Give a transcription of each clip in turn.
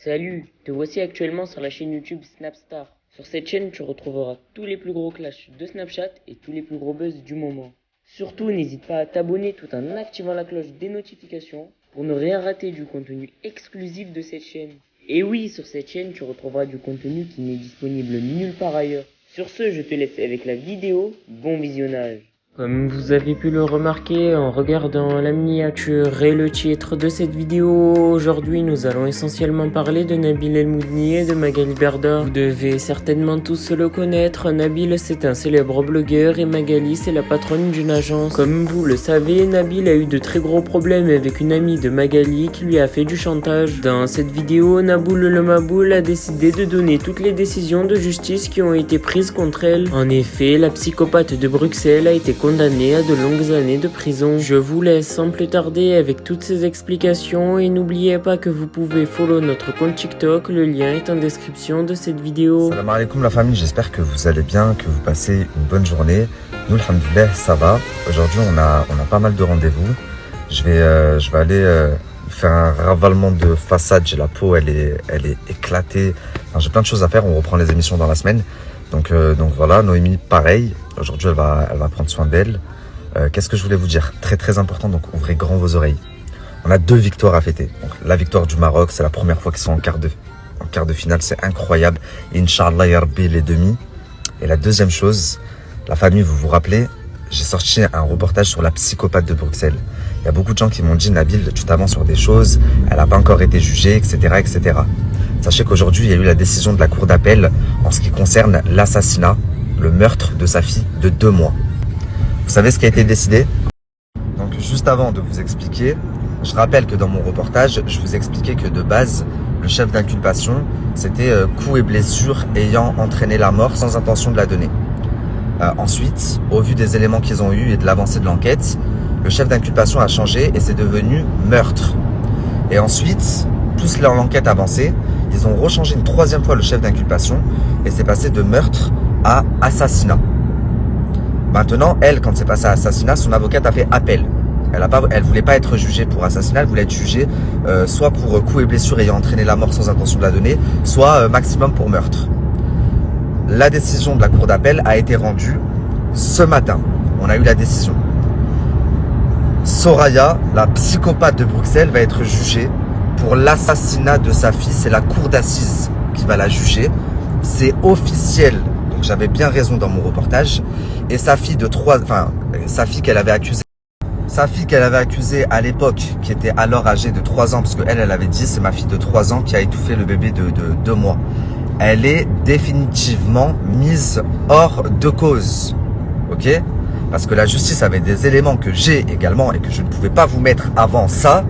Salut, te voici actuellement sur la chaîne YouTube Snapstar. Sur cette chaîne, tu retrouveras tous les plus gros clashs de Snapchat et tous les plus gros buzz du moment. Surtout, n'hésite pas à t'abonner tout en activant la cloche des notifications pour ne rien rater du contenu exclusif de cette chaîne. Et oui, sur cette chaîne, tu retrouveras du contenu qui n'est disponible nulle part ailleurs. Sur ce, je te laisse avec la vidéo. Bon visionnage. Comme vous avez pu le remarquer en regardant la miniature et le titre de cette vidéo, aujourd'hui nous allons essentiellement parler de Nabil El Moudni et de Magali Berda. Vous devez certainement tous le connaître, Nabil c'est un célèbre blogueur et Magali c'est la patronne d'une agence. Comme vous le savez, Nabil a eu de très gros problèmes avec une amie de Magali qui lui a fait du chantage. Dans cette vidéo, Naboul le Maboul a décidé de donner toutes les décisions de justice qui ont été prises contre elle. En effet, la psychopathe de Bruxelles a été condamné à de longues années de prison. Je vous laisse sans plus tarder avec toutes ces explications et n'oubliez pas que vous pouvez follow notre compte TikTok, le lien est en description de cette vidéo. Salam alaikum la famille, j'espère que vous allez bien, que vous passez une bonne journée. Nous, alhamdoulilah, ça va. Aujourd'hui, on a pas mal de rendez-vous. Je vais aller faire un ravalement de façade. J'ai la peau, elle est éclatée. Enfin, j'ai plein de choses à faire, on reprend les émissions dans la semaine. Donc voilà, Noémie, pareil. Aujourd'hui, elle va prendre soin d'elle. Qu'est-ce que je voulais vous dire? Très très important, donc ouvrez grand vos oreilles. On a 2 victoires à fêter. Donc, la victoire du Maroc, c'est la première fois qu'ils sont en quart de finale, c'est incroyable. Inch'Allah, ya Rabbi, les demi. Et la deuxième chose, la famille, vous vous rappelez, j'ai sorti un reportage sur la psychopathe de Bruxelles. Il y a beaucoup de gens qui m'ont dit, Nabil, tu t'avances sur des choses, elle n'a pas encore été jugée, etc., etc. Sachez qu'aujourd'hui, il y a eu la décision de la cour d'appel en ce qui concerne l'assassinat, le meurtre de sa fille de 2 mois. Vous savez ce qui a été décidé? Donc juste avant de vous expliquer, je rappelle que dans mon reportage, je vous expliquais que de base, le chef d'inculpation, c'était coups et blessures ayant entraîné la mort sans intention de la donner. Ensuite, au vu des éléments qu'ils ont eus et de l'avancée de l'enquête, le chef d'inculpation a changé et c'est devenu meurtre. Et ensuite, plus l'enquête avançait, ils ont rechangé une 3e fois le chef d'inculpation et c'est passé de meurtre à assassinat. Maintenant, elle, quand c'est passé à assassinat, son avocate a fait appel. Elle voulait pas être jugée pour assassinat, elle voulait être jugée soit pour coups et blessures ayant entraîné la mort sans intention de la donner, soit maximum pour meurtre. La décision de la cour d'appel a été rendue ce matin. On a eu la décision. Soraya, la psychopathe de Bruxelles, va être jugée pour l'assassinat de sa fille. C'est la cour d'assises qui va la juger. C'est officiel. Donc j'avais bien raison dans mon reportage. Et sa fille sa fille qu'elle avait accusée. Sa fille qu'elle avait accusée à l'époque, qui était alors âgée de 3 ans, parce qu'elle avait dit c'est ma fille de 3 ans qui a étouffé le bébé de 2 mois. Elle est définitivement mise hors de cause. Ok? Parce que la justice avait des éléments que j'ai également et que je ne pouvais pas vous mettre avant ça.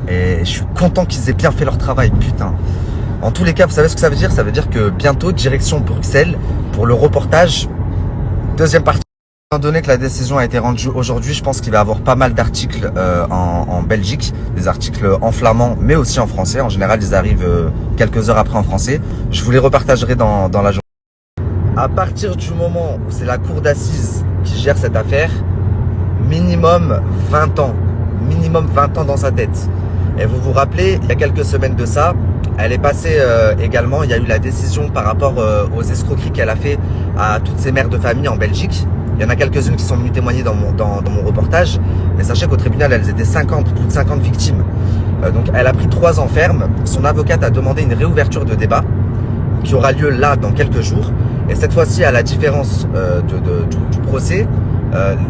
Et je suis content qu'ils aient bien fait leur travail, putain. En tous les cas, vous savez ce que ça veut dire? Ça veut dire que bientôt, direction Bruxelles, pour le reportage, 2e partie. Étant donné que la décision a été rendue aujourd'hui, je pense qu'il va y avoir pas mal d'articles en Belgique, des articles en flamand, mais aussi en français. En général, ils arrivent quelques heures après en français. Je vous les repartagerai dans la journée. À partir du moment où c'est la cour d'assises qui gère cette affaire, minimum 20 ans. Minimum 20 ans dans sa tête. Et vous vous rappelez, il y a quelques semaines de ça, elle est passée également, il y a eu la décision par rapport aux escroqueries qu'elle a fait à toutes ces mères de famille en Belgique. Il y en a quelques-unes qui sont venues témoigner dans mon reportage. Mais sachez qu'au tribunal, elles étaient 50, plus de 50 victimes. Donc elle a pris 3 ans ferme. Son avocate a demandé une réouverture de débat qui aura lieu là dans quelques jours. Et cette fois-ci, à la différence du procès,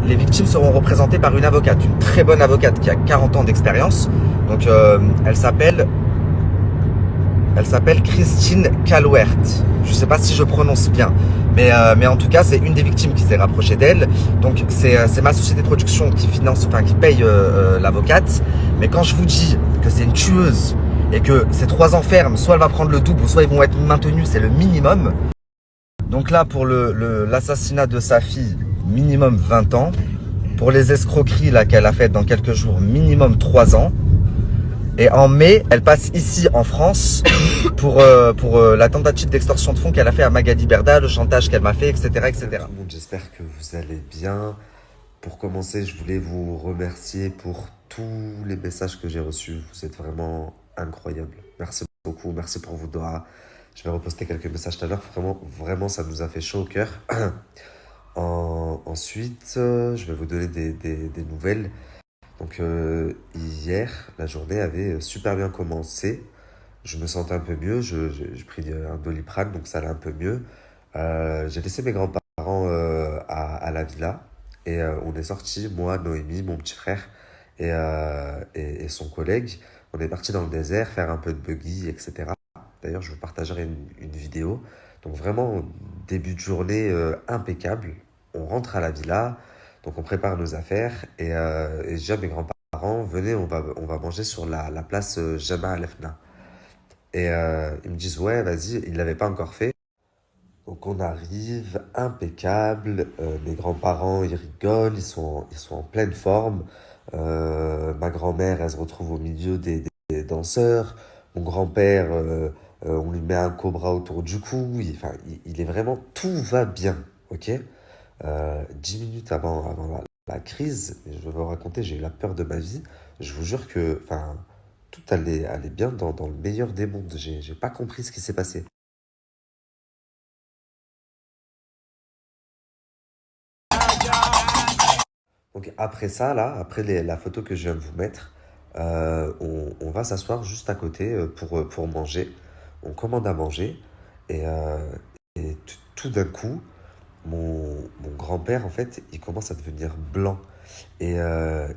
les victimes seront représentées par une avocate, une très bonne avocate qui a 40 ans d'expérience. Donc elle s'appelle Christine Calwert. Je ne sais pas si je prononce bien, mais en tout cas, c'est une des victimes qui s'est rapprochée d'elle. Donc c'est ma société de production qui finance, qui paye l'avocate. Mais quand je vous dis que c'est une tueuse et que ces 3 ans ferme, soit elle va prendre le double, soit ils vont être maintenus, c'est le minimum. Donc là, pour l'assassinat de sa fille, minimum 20 ans. Pour les escroqueries qu'elle a faites dans quelques jours, minimum 3 ans. Et en mai, elle passe ici en France pour la tentative d'extorsion de fonds qu'elle a fait à Magali Berda, le chantage qu'elle m'a fait, etc., etc. Tout le monde, j'espère que vous allez bien. Pour commencer, je voulais vous remercier pour tous les messages que j'ai reçus. Vous êtes vraiment incroyables. Merci. beaucoup, merci pour vos doigts. Je vais reposter quelques messages tout à l'heure. Vraiment, vraiment, ça nous a fait chaud au cœur. Ensuite, je vais vous donner des nouvelles. Donc, hier, la journée avait super bien commencé. Je me sentais un peu mieux. J'ai pris un Doliprane, donc ça allait un peu mieux. J'ai laissé mes grands-parents à la villa. Et on est sorti, moi, Noémie, mon petit frère et son collègue. On est parti dans le désert faire un peu de buggy, etc. D'ailleurs, je vous partagerai une vidéo. Donc vraiment, début de journée impeccable. On rentre à la villa, donc on prépare nos affaires. Et je dis à mes grands-parents, venez, on va manger sur la place Jama Al-Fna. Et ils me disent, ouais, vas-y, ils ne l'avaient pas encore fait. Donc on arrive, impeccable. Mes grands-parents, ils rigolent, ils sont en pleine forme. Ma grand-mère, elle se retrouve au milieu des danseurs. Mon grand-père, on lui met un cobra autour du cou. Enfin, il est vraiment, tout va bien, ok? 10 minutes avant la crise, je vais vous raconter, j'ai eu la peur de ma vie. Je vous jure que, enfin, tout allait bien dans le meilleur des mondes. J'ai pas compris ce qui s'est passé. Donc après ça, là, après la photo que je viens de vous mettre, on va s'asseoir juste à côté pour manger. On commande à manger et, tout d'un coup, mon grand-père, en fait, il commence à devenir blanc. Et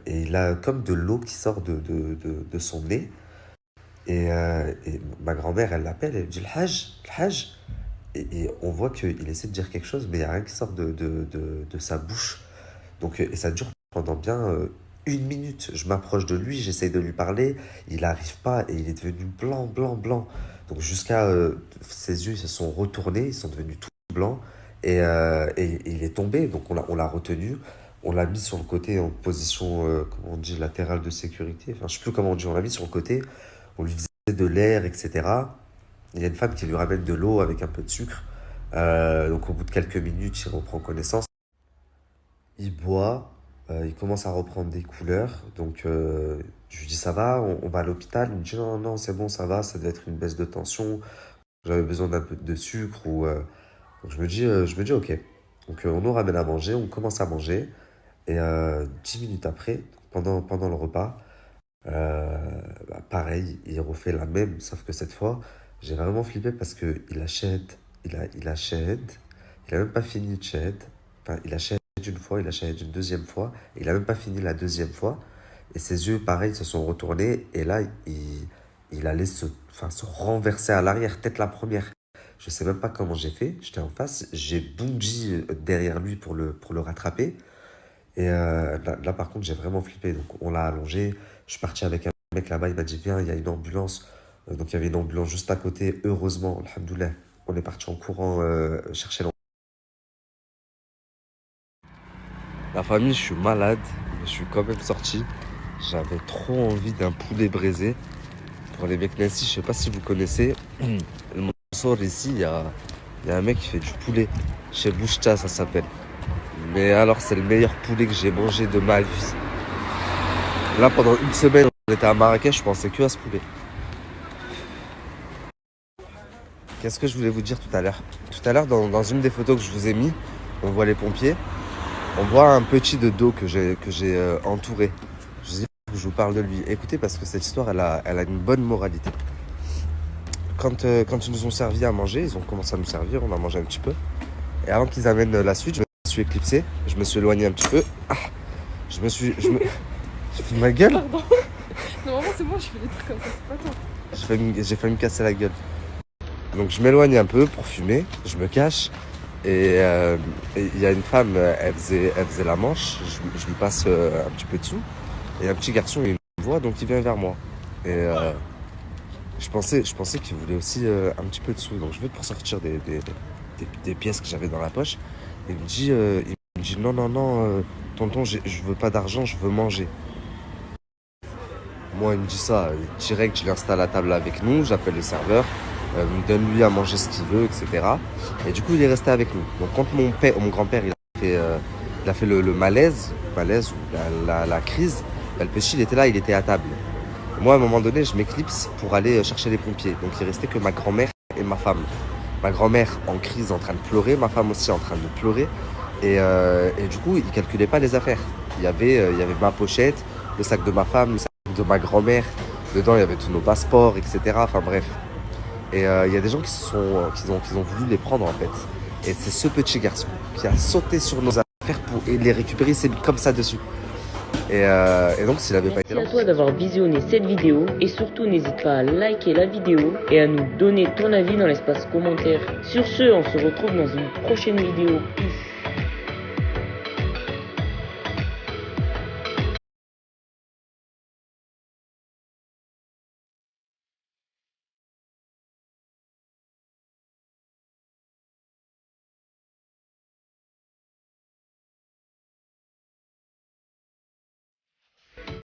il a comme de l'eau qui sort de son nez. Et ma grand-mère, elle l'appelle, elle dit le Hajj, le Hajj. Et on voit qu'il essaie de dire quelque chose, mais il n'y a rien qui sort de sa bouche. Donc, et ça dure pendant bien 1 minute. Je m'approche de lui, j'essaye de lui parler, il n'arrive pas et il est devenu blanc, blanc, blanc. Donc jusqu'à ses yeux ils se sont retournés, ils sont devenus tout blancs et il est tombé. Donc on l'a retenu, on l'a mis sur le côté en position, comment on dit, latérale de sécurité. Enfin, je sais plus comment on dit, on l'a mis sur le côté, on lui faisait de l'air, etc. Il y a une femme qui lui ramène de l'eau avec un peu de sucre. Donc au bout de quelques minutes, il reprend connaissance. Il boit, il commence à reprendre des couleurs. Donc, je lui dis, ça va, on va à l'hôpital. Il me dit, non, non, c'est bon, ça va, ça doit être une baisse de tension. J'avais besoin d'un peu de sucre. Donc je me dis, ok. Donc, on nous ramène à manger, on commence à manger. Et 10 minutes après, pendant le repas, pareil, il refait la même, sauf que cette fois, j'ai vraiment flippé parce qu'il achète, il achète, il a même pas fini de shahid. Enfin, il achète une fois, il achète une deuxième fois, et il a même pas fini la deuxième fois. Et ses yeux, pareil, se sont retournés, et là, il allait se renverser à l'arrière, tête la première. Je sais même pas comment j'ai fait, j'étais en face, j'ai bondi derrière lui pour le rattraper. Et là, par contre, j'ai vraiment flippé. Donc, on l'a allongé. Je suis parti avec un mec là-bas. Il m'a dit, viens, il y a une ambulance. Donc, il y avait une ambulance juste à côté. Heureusement, alhamdoulilah, on est parti en courant chercher l'ambulance. La famille, je suis malade. Mais je suis quand même sorti. J'avais trop envie d'un poulet braisé. Pour les mecs Nancy, je sais pas si vous connaissez. Le Mansour, ici, il y a un mec qui fait du poulet. Chez Bouchta, ça s'appelle. Mais alors, c'est le meilleur poulet que j'ai mangé de ma vie. Là, pendant une semaine, on était à Marrakech, je pensais que à ce poulet. Qu'est-ce que je voulais vous dire tout à l'heure? Tout à l'heure, dans une des photos que je vous ai mis, on voit les pompiers. On voit un petit de dos que j'ai entouré. Je dis que je vous parle de lui. Écoutez, parce que cette histoire, elle a une bonne moralité. Quand ils nous ont servi à manger, ils ont commencé à nous servir, on a mangé un petit peu. Et avant qu'ils amènent la suite, je me suis éclipsé, je me suis éloigné un petit peu. Ah, j'ai fait ma gueule. Pardon. Normalement, c'est moi, je fais des trucs comme ça, c'est pas toi. J'ai failli me casser la gueule. Donc je m'éloigne un peu pour fumer, je me cache. Et il y a une femme, elle faisait la manche, je lui passe un petit peu dessous. Et un petit garçon, il me voit, donc il vient vers moi. Et je pensais qu'il voulait aussi un petit peu dessous. Donc je vais pour sortir des pièces que j'avais dans la poche. Et il me dit non, non, non, tonton, je veux pas d'argent, je veux manger. Moi, il me dit ça, direct, je l'installe à table avec nous, j'appelle le serveur. Donne-lui à manger ce qu'il veut, etc. Et du coup, il est resté avec nous. Donc, quand mon grand-père, il a fait le malaise ou la crise, le péché, il était là, il était à table. Moi, à un moment donné, je m'éclipse pour aller chercher les pompiers. Donc, il restait que ma grand-mère et ma femme. Ma grand-mère en crise, en train de pleurer, ma femme aussi en train de pleurer. Et du coup, ils calculaient pas les affaires. Il y avait ma pochette, le sac de ma femme, le sac de ma grand-mère. Dedans, il y avait tous nos passeports, etc. Enfin bref. Et il y a des gens qui ont voulu les prendre en fait. Et c'est ce petit garçon qui a sauté sur nos affaires pour les récupérer, il s'est mis comme ça dessus. Et donc s'il n'avait pas été là... Merci à toi d'avoir visionné cette vidéo et surtout n'hésite pas à liker la vidéo et à nous donner ton avis dans l'espace commentaire. Sur ce, on se retrouve dans une prochaine vidéo. Peace.